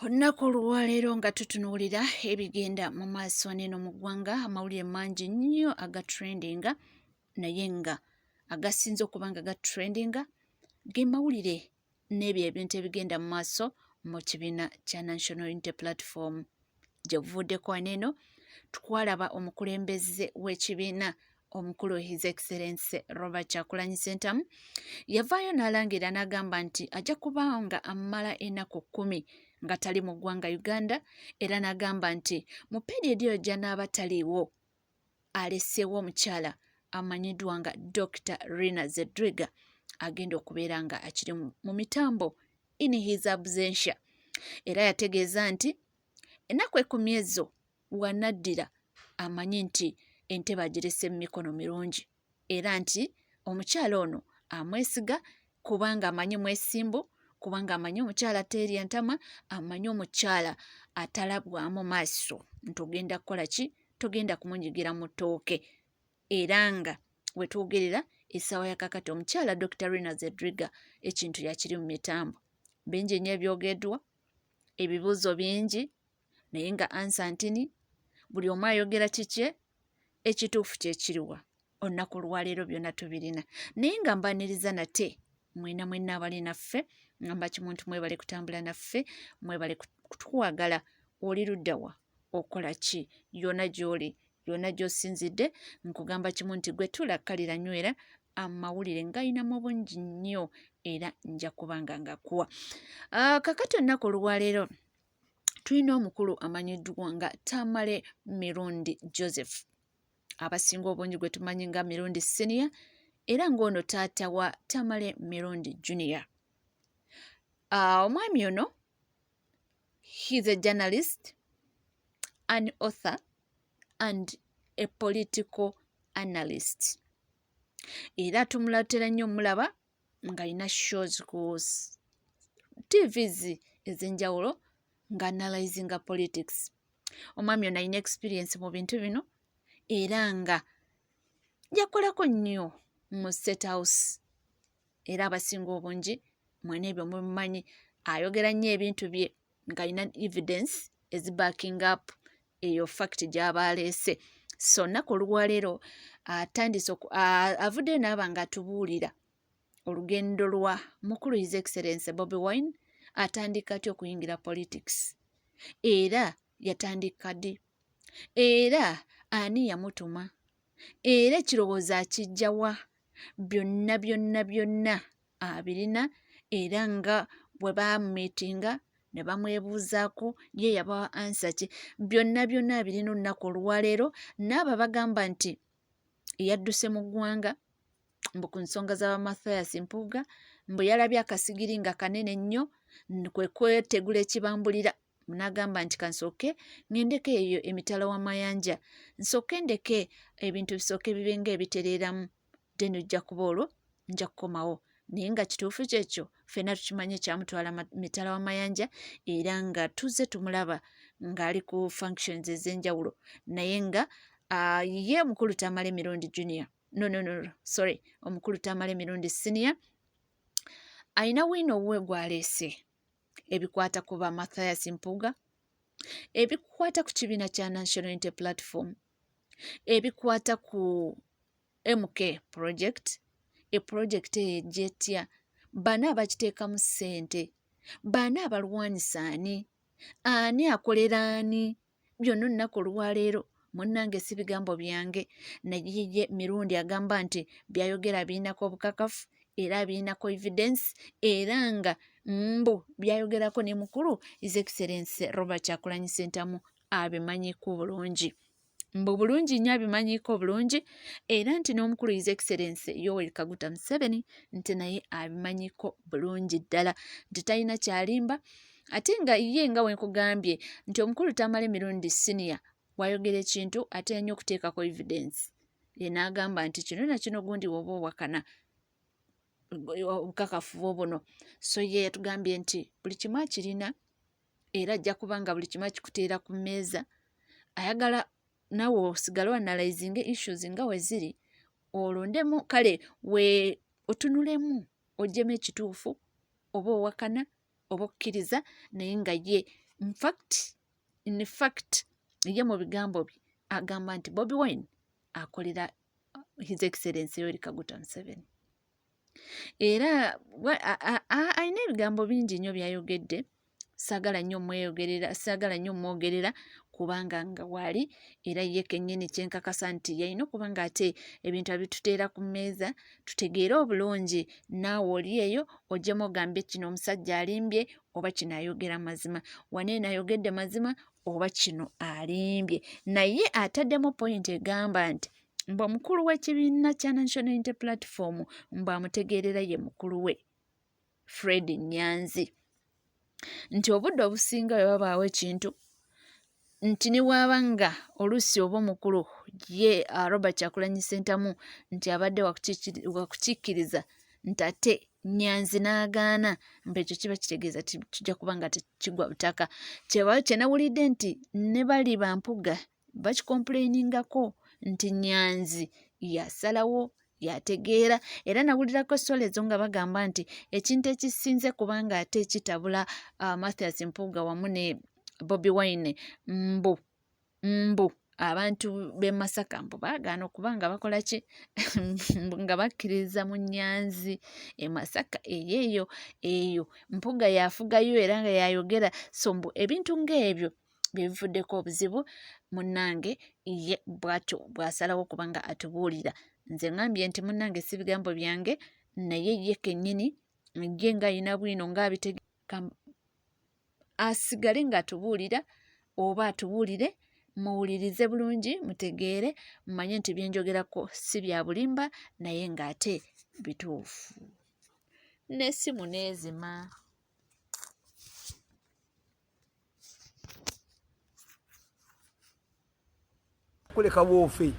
Olunaku olwaleero nga tutunuulira ebigenda mu maaso neno mu ggwanga, amawulire mangi nnyo agatrendinga, naye nga agasinze okuba nga gatrendinga ge mawulire n'ebyo ebintu ebigenda mu maaso mu kibiina kya National Unity Platform. Gye buvuddeko waneeno twalaba omukulembeze w'ekibiina omukulu His Excellency Robert Kyagulanyi Ssentamu yavaayo n'alangira n'agamba nti ajja kuba nga amala ennaku 10 nga tali mu ggwanga Uganda, era n'agamba nti mu periodi eyo gy'anaaba taliiwo alesseewo omukyala amanyiddwa nga Dr. Rina Zedriga agenda okubeera nga akiri mu mitambo in his absentia. Era yategeeza nti ennaku 10 ezo wanaddira amanyi nti entebe agirese mu mikono mirungi, era nti omukyala ono amwesiga kubanga amanyi mwesimbu, kubanga amanyi omukyala teerya ntama, amanyi omukyala atalabwamu maaso nti ogenda kukola ki, togenda kumunyigira mu ttooke. Era nga we twogerera essaawa ya kakati omukyala Dr. Rina Zedriga ekintu yakiri mu mitambo. Bingi nnyo ebyogeddwa, ebibuuzo bingi, naye nga ansa ntini buli omu ayogera kikye, ekituufu kyekiriwa. Olunaku olwaleero byonna tubirina, naye nga mbaniriza nate mwena mwenna abali naffe, ngamba kimu nti mwebale kutambula naffe, mwebale kutwagala. Oli luddawa okola ki? Yonna gy'oli, yonna gy'osinzidde, nkugamba kimu nti gwe tulakkalira nywera amawulire ng'ayinamu bungi nnyo era nja kubanga ngakuwa. Kakati olunaku olwaleero tulina omukulu amanyiddwa nga Tamale Mirundi Joseph, abasinga obungi gwe tumanyi nga Mirundi Senior, era ng'ono taata wa Tamale Mirundi Junior. Omwami ono he's a journalist, an author and a political analyst. Era tumulatera nnyo mulaba ng'alina shows ku TVs ez'enjawulo ng'analyzinga politics. Omwami ono alina experience mu bintu bino era nga yakolako nnyo mu State House, era abasinga obungi mwene ebyo mubimanyi. Ayogera nnyo ebintu bye ng'alina evidence ezibacking up eyo fact gy'aba aleese. So nnaku olwaleero atandise avuddeyo n'aba ng'atubuulira olugendo lwa mukulu His Excellency Bobi Wine atandika atya okuyingira politics, era yatandika ddi, era ani yamutuma, era ekirowoozo akijjawa, byonna abirina. Era nga bwe bamumiitinga ne bamwebuuzaako ye yabawa ansa ki, byonna abirina olunaku olwaleero. N'abo bagamba nti yadduse mu ggwanga mbu ku nsonga z'aba Mathias Mpuuga, mbu yalabye akasigiri nga kanene nnyo, kwe kwetegula ekibambulira. N'agamba nti kansooke ngendeko eyo emitala w'amayanja, nsooke ndeke ebintu bisooke bibe ng'ebitereeramu, then ojja kuba olwo nja kukomawo. Naye nga kituufu kyekyo ffenna tukimanye kyamutwala mitala w'amayanja, era nga tuzze tumulaba ng'ali ku functions ez'enjawulo, naye nga ye omukulu Tamale Mirundi Junior, omukulu Tamale Mirundi Senior alina wiino wuwe gw'aleese ebikwata ku ba Mathias Mpuuga, ebikwata ku kibiina kya National Unity Platform, ebikwata ku MK project. Eprojekiti eyo egyetya, bani abakiteekamu ssente, bani abalwanyisa ani akolera ani? Byonna olunaku olwaleero munnange si bigambo byange, naye ye Mirundi agamba nti byayogera birinako obukakafu era birinako evidence, era nga byayogerako ne mukulu His Excellency Robert Kyagulanyi Ssentamu abimanyiko bulungi. Bulungi nnyo abimanyiko bulungi, era nti n'omukulu His Excellency Yoweri Kaguta Museveni nti naye abimanyiko bulungi ddala, nti talina kyalimba. Ate nga ye nga wenkugambye nti omukulu Tamale Mirundi Senior wayogera ekintu ate nnyo okuteekako evidence. Ye n'agamba nti kino na kino gundi woba owakana obukakafu buno. So ye yatugambye nti buli kimu akirina, era ajja kubanga buli kimu akikuteera ku mmeeza. Ayagala naawe osigale analyzinga issues nga we ziri, olondemu kale we otunulemu, ogyemu ekituufu, oba owakana oba okkiriza, naye nga ye in fact ye mu bigambo bye agamba nti Bobi Wine akolera His Excellency Yoweri Kaguta Museveni. Era alina ebigambo bingi nnyo byayogedde, saagala nnyo mwogerera kubanga nga wali era ye kennyini kyenkakasa nti yalina okuba nga ate ebintu abituteera ku mmeeza tutegeere obulungi, naawe oli eyo ojjemu ogambe kino omusajja alimbye oba kino ayogera mazima, waneeno ayogedde mazima oba kino alimbye. Naye ataddemu point egamba nti mbu omukulu w'ekibiina kya National Unity Platform mbu amutegeerera ye mukulu we Fred Nyanzi, nti obudde obusinga bwe babaawo ekintu nti niwaaba nga oluusi oba omukulu ye Robert Kyagulanyi Ssentamu nti abadde wakukikkiriza nti ate Nyanzi n'agaana, mbu ekyo kiba kitegeeza kijja kuba nga tekigwa butaka. Kye nawulidde nti ne bali bampuga bakikompleiningako nti Nyanzi yasalawo yategeera, era nawulirako sole ezo nga bagamba nti ekintu ekisinze kubanga ate kitabula Mathias Mpuuga wamu ne Bobi Wine mbu abantu b'e Masaka mbu baagaana okuba nga bakola ki nga bakkiriza mu Nyanzi e Masaka eyo Mpuuga yafugayo era nga yayogera, so mbu ebintu ng'ebyo bivuddeko obuzibu. Munnange ye bw'atyo bw'asalawo kubanga atubuulira. Nze ngambye nti munnange si bigambo byange, naye ye kennyini ye ng'ayina bwino ng'abitegeeka asigale ng'atubuulira oba atubuulire muwulirize bulungi mutegeere mumanye nti byenjogerako si bya bulimba naye ng'ate bituufu. N'essimu n'ezima. Kuleka wofe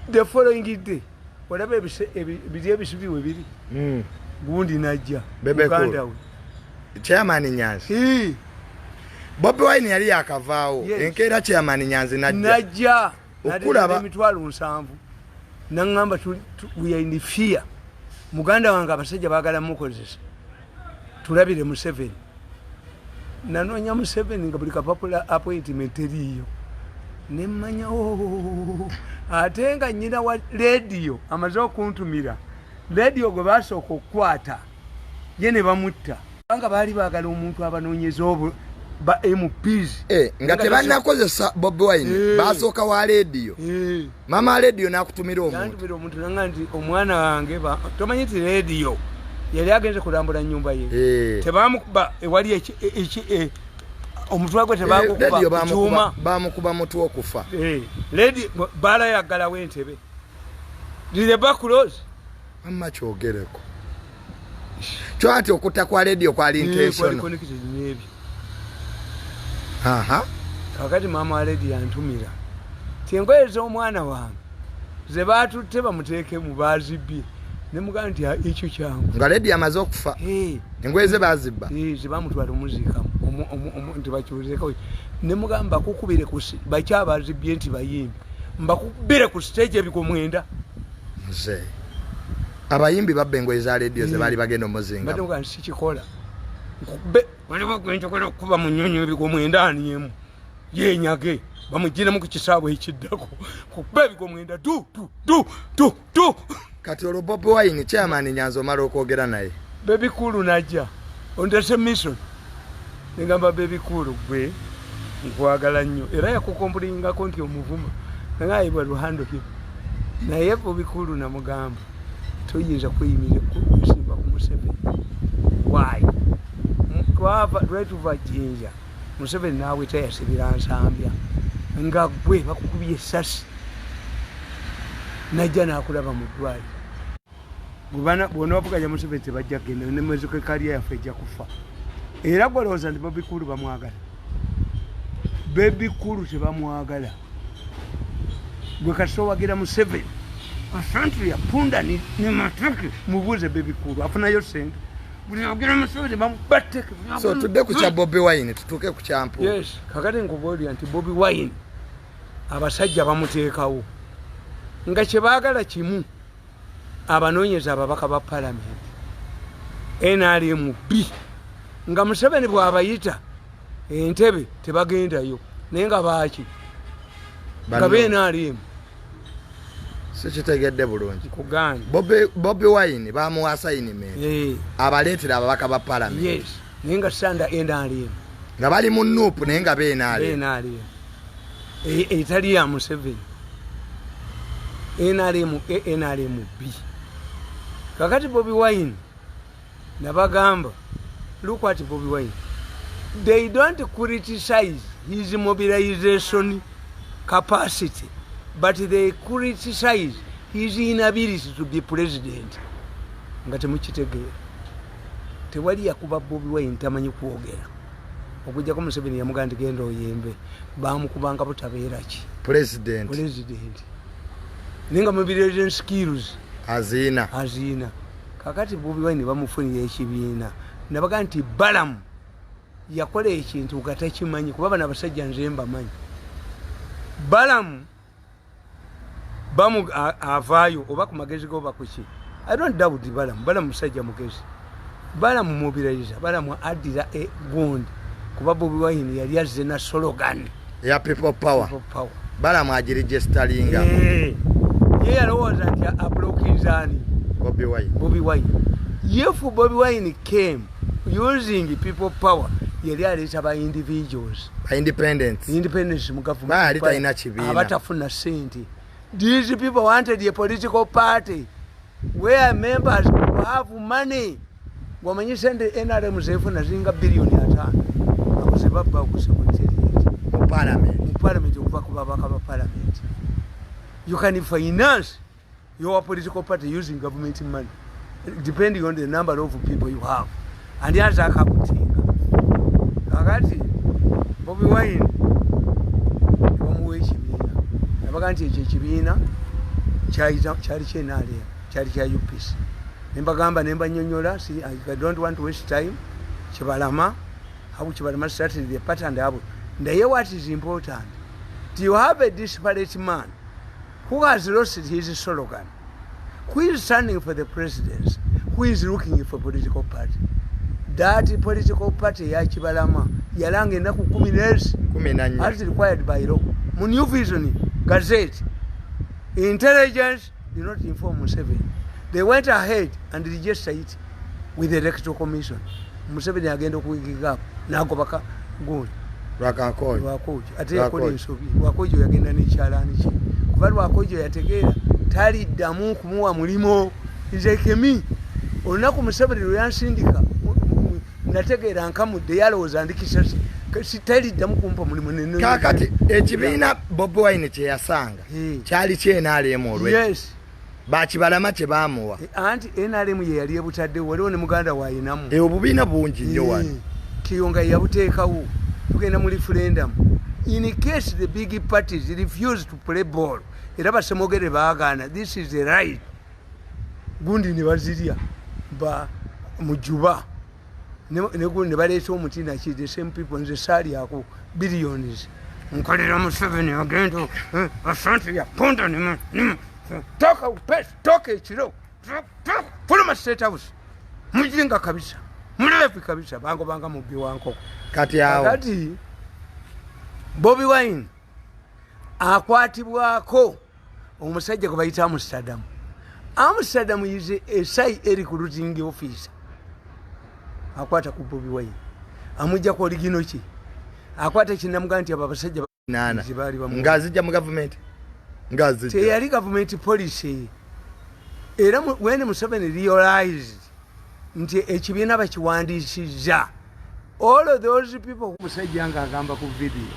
the following day whatever ebiri ebisubi we biri gundi najja Uganda we Chairman Nyanzi Bobi Wine yali yakavaawo enkeera Chairman Nyanzi najja okulaba emitwalo 7 nangamba we are in fear. Muganda wange abasajja baagala mukozesa tulabire mu 7 nanoonya mu 7 nga buli kapapula appointment eriyo nemmanya ate nga nnyina wa radio amaze okuntumira radio gwe basooka okukwata ye ne bamutta nga baali baagala omuntu abanoonyeza ba MPs nga tebanakozesa Bobi Wine basooka wa radio mama radio nakutumira omuntu nanga nti omwana wange tomanyi ti radio yali agenze kulambula nnyumba ye tebamukuba ewali omutwe gwe tebagukuba kyuma bamukuba mutwe okufa lady bala yagala wentebe lile bakulozi amma kyogereko kyati okutta kwa radio kwa intention kakati mama wa lady yantumira tengoyeza omwana wange ze batutte bamuteeke mu bazibye ne muganda nti ekyo kyangu nga lady amaze okufa engoye ze bazibba ze bamutwala omuzika nti bakyuzeeko ne mugamba kukubire bakyabazibye nti bayimbi mbakubire ku stage ebiko 9 nze abayimbi babbe engoye za radio ze bali bagenda omuzinga bado nga sikikola nkubbe waliwo gwenjokola okuba mu nnyonyo ebiko 9 aniemu yenyage bamugire mu kukisabo ekiddako kubbe ebiko 9 tu kati olwo Bobi Wine Chairman Nyanzi omala okwogera naye baby kulu najja ondese mission ngamba baby kulu gwe nkwagala nnyo era yakukomplingako nti omuvuma nangaye bwa luhando ki naye Bobi kulu namugamba toyinza kuyimira kusimba ku Museveni why lwetuva Jinja Museveni naawe tayasibira nsambya nga gwe bakukubye essasi najja nakulaba mu ddwali bwona wavuganya Museveni tebajja kgenda ne mwezi kwe kaliya yaffe ejja kufa era gwalowooza nti Bobi Kulu bamwagala Bobi Kulu tebamwagala gwe kati owagira Museveni asantri ya punda ni mateke mubuuze Bobi Kulu afunayo sente buli owagira Museveni bamubatteke so tudde ku kya Bobi Wine tutuuke ku kyampu yes kakati nkubuulira nti Bobi Wine abasajja bamuteekawo nga kye baagala kimu abanoonyeza ababaka ba palamenti NRMB nga Museveni bw'abayita entebe tebagendayo naye nga baaki nga benaalimu sikitegedde bulungi kuganda Bobi Wine bamuwa assignment abaleetera ababaka ba parliament yes naye nga sanda NRM nga bali mu nuupu naye nga NRM etali ya Museveni NRM B kakati Bobi Wine nabagamba look at Bobi Wine they don't criticize his mobilization capacity but they criticize his inability to be president nga temukitegeera tewali yakuba Bobi Wine tamanyi kwogera okujjako Museveni yamugamba nti genda oyembe bamukubanga butabeera ki president ninga mobilization skills azina kakati Bobi Wine bamufunira ekibiina nabaga nti Balamu yakola ekintu nga takimanyi kuba bano abasajja nze mbamanyi Balamu avaayo oba ku magezi goba kuki I don't doubt Balamu musajja mugezi Balamu mobiliza Balamu addira gundi kuba Bobi Wine yali azze na slogan ya people power Balamu agiregisteringa ye yalowooza nti ablockizani Bobi Wine if Bobi Wine came using people power yali aleeta ba individuals independence mu government abatafuna sente. These people wanted a political party where members have money. Womanyi sende NRM zefuna zinga bilioni 5 akusebaba mu parliament okuva ku babaka ba parliament. You can finance your political party using government money depending on the number of people you have. And yaza akakutinga kakati Bobi Wine bamuwe ekibiina nabaga nti ekyo ekibiina kyali kyenaalea kyali kya UPC nembagamba nembanyonyola I don't want to waste time kibalama habu kibalama started the pattern habu ndaye what is important do you have a disparate man who has lost his slogan, who is standing for the presidency, who is looking for political party. That political party ya Kibalama yalanga enaku 14 as required by law. Mu New Vision Gazette, intelligence did not inform Museveni. They went ahead and registered it with the Electoral Commission. Museveni agenda okuwigiga nagobaka goli lwakojo ate yakola ensobi lwakojo yagenda n'ekyalaani kye kuba lwakojo yategeera taliddamu kumuwa mulimo nzekemi olunaku Museveni lweyansindika nategeera nkamudde yalowooza ndikisa sitaliddamu kumpa mulimu kakati ekibiina Bobi Wine kye yasanga kyali kyenaalem olwe yes bakibalama kye baamuwa anti NRM ye yali ebutadde waliwo ne muganda waayinamu obubiina bungi nnyo wano kiyonga yabuteekawo tugenda mu referendum in case the big parties refuse to play ball era basemogere baagaana this is the right gundi ne bazirya mujuba ne baleeta omuti naki the same people nze saali ako billions nkolera Museveni agenda asante ya ponda toka upesi toka ekiro fuluma state house mujinga kabisa mulevi kabisa banga mubbi wankoko kati Bobi Wine akwatibwako omusajja gwe bayita Amsterdam. Amsterdam is a site recruiting office. Akwata ku Bobi Wine amujja ku origino ki akwata kinamugamba nti abasajja nana ngazijja mu government ngazijja yali government policy era when Museveni realized nti ekibiina bakiwandiisizza all of those people musajja nga agamba ku video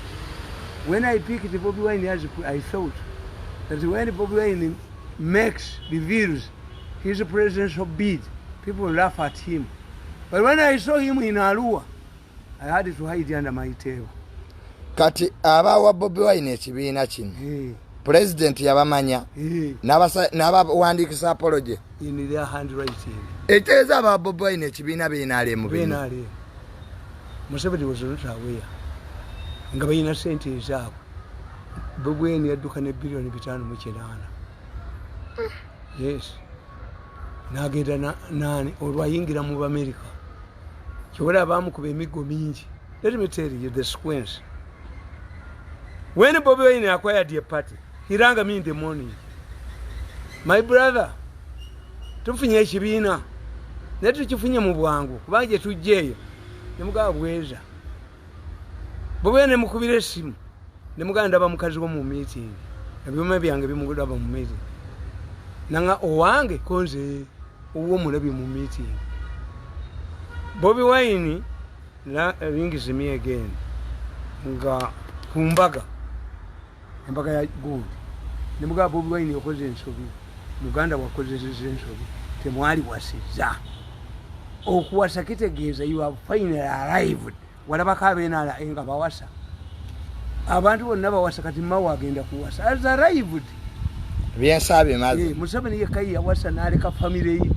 when I picked Bobi Wine as I thought that when Bobi Wine reveals his presidential bid people laugh at him. But when I saw him in Arua, I had to hide under my table. Kati abawa Bobi Wine ekibiina kino president yabamanya n'abawandiikisa apology in their handwriting. Eteeza aba Bobi Wine ekibiina beenaalemu bino. Museveni was not aware. Nga balina sente ezaabwe. Bobi Wine yadduka ne bilioni 5.8. Yes. N'agenda nani olwayingira mu America. Kyobala baamukuba emigo mingi Let me tell you the sequence. When Bobby Wine acquired a party, he rang me in the morning. My brother, tufunye ekibiina. Naye tukifunye mu bwangu kubanga gye tujjeeyo ne mugaba bweza. Bobby Wine ne mukubira essimu ne mugaba ndaba mukazi wo mu meeting. Ebyuma byange bimugudaba mu meeting. Nanga owange konze uwo mulabi mu meeting. Bobby Wine rings me again. Nga kumbaga. Embaga ya gold. Ne mugaba Bobby Wine yakoze ensobi. Muganda wakoze ensobi. Temwali wasiza. Okuwasa kitegeeza you have finally arrived. Walaba kabeena nga bawasa. Abantu bonna bawasa kati mawa agenda kuwasa. Has arrived. Byensabe maze. Museveni yekai yawasa n'aleka family ye.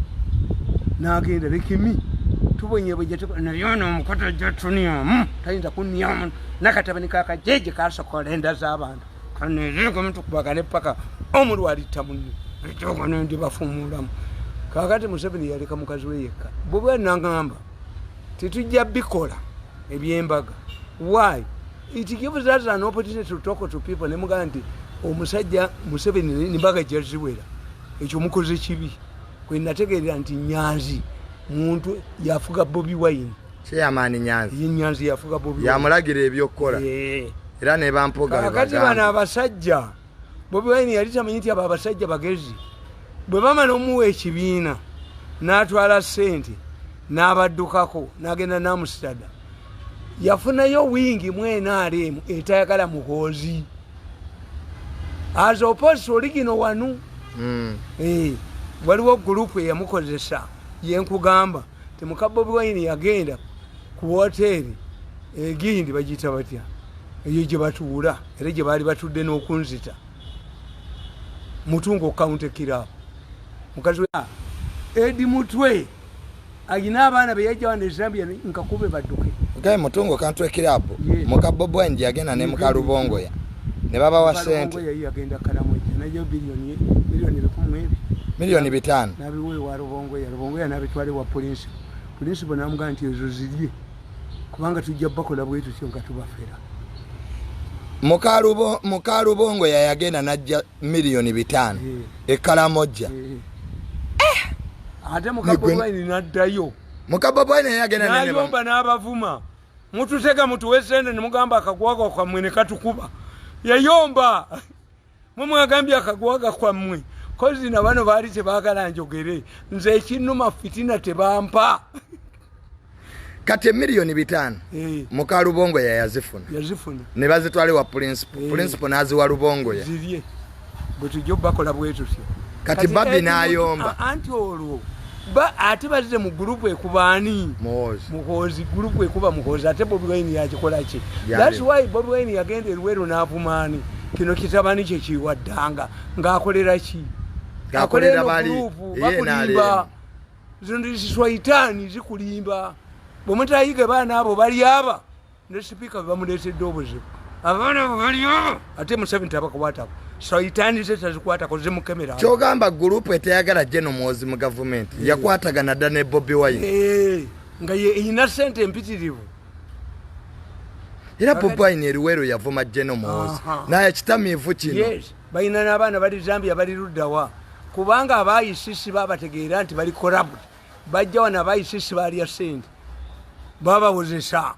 N'agenda lekimi. Tubonye bwejje nayono omukoto gy'atuniamu. Tayinza kunniamu. Nakatabani kakajeje kasokola enda z'abantu. Kanezeko muntu kubagane paka omulwali tamunni. Ekyogo n'endi bafumulamu. Kakati Museveni yaleka mukazi we yekka. Bobby Wine n'agamba tetujja bikola ebyembaga. Why? It gives us an opportunity to talk to people. Ne mugamba nti omusajja Museveni n'embaga gyaziwera. Ekyo mukoze kibi. Kwe nategeera nti Nyanzi muntu yafuga Bobby Wine. Chairman Nyanzi. Ye Nyanzi yafuga Bobby Wine. Yamulagira ebyokukola. Era ne bampoga. Kakati bana abasajja. Bobby Wine yali tamanyi nti abo abasajja bagezi. Bwe bamala omuwa ekibiina n'atwala ssente n'abaddukako n'agenda n'amustada yafunayo wingi mu NRM etayagala muhoozi as opposed to origino wanu. Waliwo gurupu eyamukozesa yenkugamba temuka Bobby Wine yagenda ku hoteri egindi bagiyita batya eyo gye batuula era gye baali batudde n'okunzita mutungo county kirabo mukazi we edi mutwe agina abaana be yajja wane Zambia nkakube badduke okay mutungo county kirabo muka Bobby Wine yagenda ne muka Rubongo ya ne baba wa sente Rubongo yagenda kalamoja nayo bilioni 5 nabiwe wa Rubongo ya nabitwale wa police bonamugamba nti ezo zirye kubanga tujja bakola bwetu kyo nkatubafera. Muka Rubongo yagenda najja milioni 5 ekalamoja. Ate muka Bobby Wine naddayo. Muka Bobby Wine yagenda nene nayomba n'abavuma mututega mutuwesende ne mugamba akagwaga kwa mwene katukuba yayomba mumwagambye akagwaga kwa mwe kozi na bano baali tebagala njogere nze ekinuma fitina tebampa kati milioni 5 muka Rubongo yazifuna ne bazitwale wa principal nazi wa Rubongo ya ziriye butujjo bakola bwetu kati babi nayomba anti olwo ba ate bazize mu group ekubani muhozi group ekuba muhozi ate Bobby Wine yakikola ki. That's why Bobby Wine yagenda Luwero n'avumani kino kitabani kye kiwaddanga ng'akolera ki akolera bali bakulimba zindi ziswaitani zikulimba bomutayiga baana abo bali aba ne speaker bamuleetedde obuzibu abaana bali aba ate Museveni tabakwata swaitani zitazikwata ko zimukemera kyogamba group eteyagala General Muhoozi mu government yakwatagana dda ne Bobby Wine nga ye innocent empitirivu era Bobby Wine Luwero yavuma General Muhoozi naye kitamiivu kino balina n'abaana bali Zambia bali luddawa kubanga abayisisi babategeera nti bali corrupt bajja wana abayisisi balya ssente babawozesa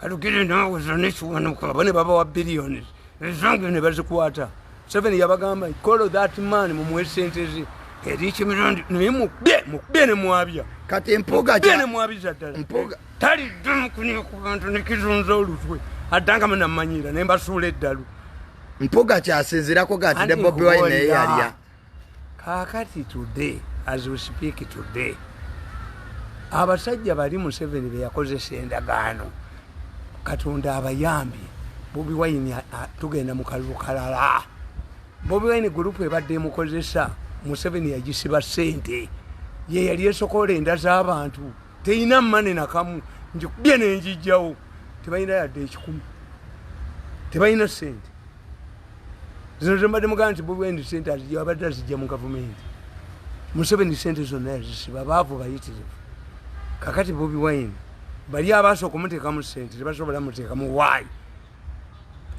kalugire nawoza nekiwanuka bane baba wa billions ezange ne bazikwata. Museveni yabagamba call that man mumuwe ssente ze eri kimirundi mukubye ne mwabya kati empoga ne mwabiza ddala mpoga tali ddumu kuniyo ku bantu ne kizunza olutwe addanga munamanyira ne mbasuula eddalu mpoga kyasinzirako gati ne Bobby Wine yalya. Kakati today as we speak today abasajja bali Museveni be yakozesa endagaano Katonda abayambye Bobby Wine tugenda mu kalulu kalala. Bobby Wine group ebadde mukozesa Museveni yagisiba ssente ye yali esokola enda z'abantu teyina mmane nakamu njikubye nenjijjawo tebalina yadde 10 tebalina ssente zino zembadde mugamba nti Bobby Wine ssente abadde azijja mu gavumenti Museveni ssente zonna yazisiba baavu bayitirivu. Kakati Bobby Wine bali abasooka omuteekamu ssente tebasobola muteekamu waayi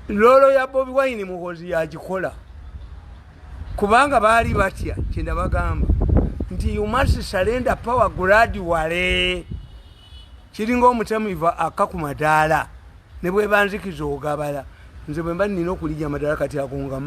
loolo ya Bobi Wine muhozi yagikola kubanga baali batya kyenda bagamba nti you must surrender power gradually kiringa omutamiva akka ku madaala ne bwe banzikiza ogabala nze bwe mba nina okulijja amadaala kati akunga